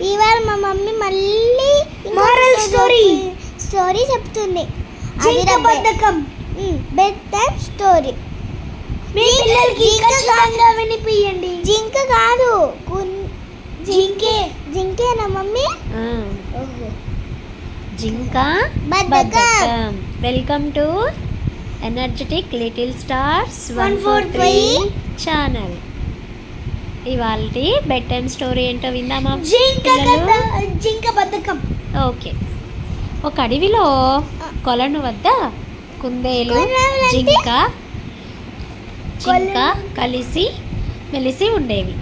ఇవాళ మా మమ్మీ మళ్ళీ మోరల్ స్టోరీ చెప్తుంది. జింక బద్ధకం బెడ్ టైమ్ స్టోరీ. మీ పిల్లలకి ఖచ్చితంగా వినిపియండి. జింక కాదు, జింకేనా మమ్మీ? జింక బద్ధకం. Welcome to energetic little stars 143 channel. ఇవాళ బెడ్ టైమ్ స్టోరీ ఏంటో విందామా? జింక బద్ధకం. ఓకే. ఒక అడవిలో కొలను వద్ద కుందేలు జింక కలిసి మెలిసి ఉండేవి.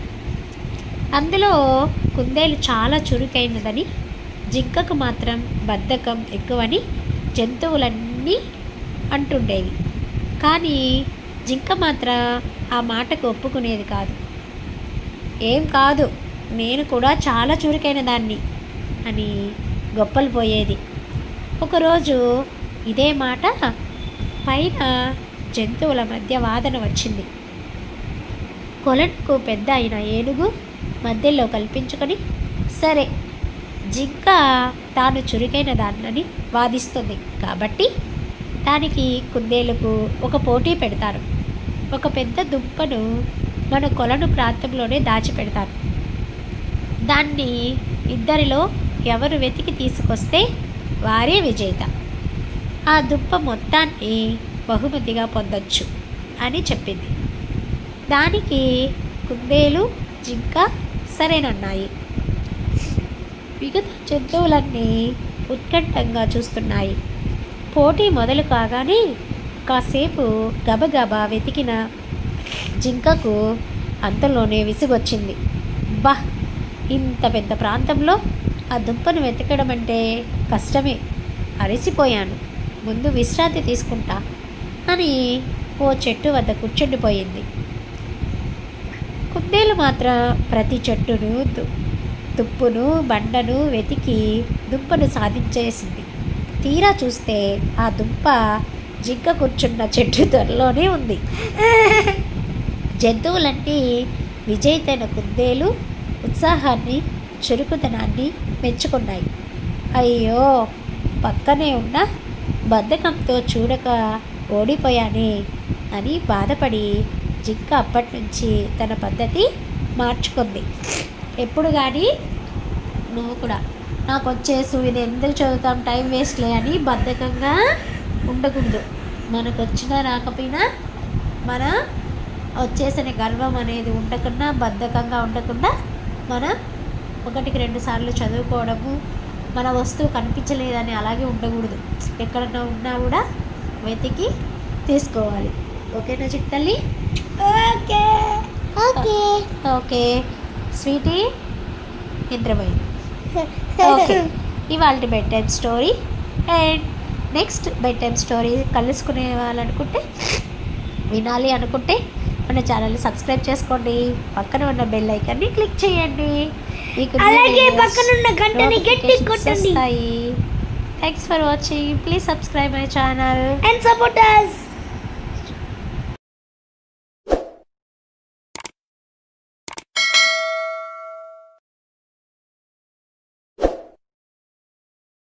అందులో కుందేలు చాలా చురుకైనదని, జింకకు మాత్రం బద్ధకం ఎక్కువని జంతువులన్నీ అంటుండేవి. కానీ జింక మాత్రం ఆ మాటకు ఒప్పుకునేది కాదు. ఏం కాదు, నేను కూడా చాలా చురుకైన దాన్ని అని గొప్పలు పోయేది. ఒకరోజు ఇదే మాట పైన జంతువుల మధ్య వాదన వచ్చింది. కొలనుకు పెద్ద అయిన ఏనుగు మధ్యలో కల్పించుకొని, సరే జింక తాను చురుకైన దాన్నని వాదిస్తుంది కాబట్టి దానికి కుందేలుకు ఒక పోటీ పెడతారు. ఒక పెద్ద దుంపను మన కొలను ప్రాంతంలోనే దాచిపెడతారు. దాన్ని ఇద్దరిలో ఎవరు వెతికి తీసుకొస్తే వారే విజేత. ఆ దుంప మొత్తాన్ని బహుమతిగా పొందొచ్చు అని చెప్పింది. దానికి కుందేలు జింక సరేనన్నాయి. మిగతా జంతువులన్నీ ఉత్కంఠంగా చూస్తున్నాయి. పోటీ మొదలు కాగానే కాసేపు గబగబా వెతికిన జింకకు అంతలోనే విసుగొచ్చింది. బా, ఇంత పెద్ద ప్రాంతంలో ఆ దుంపను వెతకడం అంటే కష్టమే, అలసిపోయాను, ముందు విశ్రాంతి తీసుకుంటా అని ఓ చెట్టు వద్ద కూర్చుండిపోయింది. కుందేలు మాత్రం ప్రతి చెట్టును తుప్పును బండను వెతికి దుంపను సాధించేసింది. తీరా చూస్తే ఆ దుంప జింక కూర్చున్న చెట్టు త్వరలోనే ఉంది. జంతువులన్నీ విజేతైన కుందేలు ఉత్సాహాన్ని చురుకుతనాన్ని మెచ్చుకున్నాయి. అయ్యో, పక్కనే ఉన్న బద్ధకంతో చూడక ఓడిపోయానే అని బాధపడి జింక అప్పటి నుంచి తన పద్ధతి మార్చుకుంది. ఎప్పుడు కానీ నువ్వు కూడా నాకు వచ్చేసు, ఇది ఎందుకు చదువుతాం, టైం వేస్ట్లే అని బద్ధకంగా ఉండకూడదు. మనకు వచ్చినా రాకపోయినా మన వచ్చేసిన గర్వం అనేది ఉండకుండా, బద్ధకంగా ఉండకుండా మనం 1-2 సార్లు చదువుకోవడము, మన వస్తువు కనిపించలేదని అలాగే ఉండకూడదు. ఎక్కడన్నా ఉన్నా కూడా వెతికి తీసుకోవాలి. ఓకేనా చిట్టల్లి? ఓకే ఓకే ఓకే స్వీటీ, నిద్రపోయింది. ఓకే, ఇవాళ bed time story. And next bed time story కలుసుకునే వాళ్ళనుకుంటే, వినాలి అనుకుంటే మన ఛానల్ని సబ్స్క్రైబ్ చేసుకోండి. పక్కన ఉన్న బెల్ ఐకాన్ని క్లిక్ చేయండి. అలాగే పక్కన ఉన్న గంటని గట్టిగా కొట్టండి. Thanks for watching. Please subscribe my channel and support us.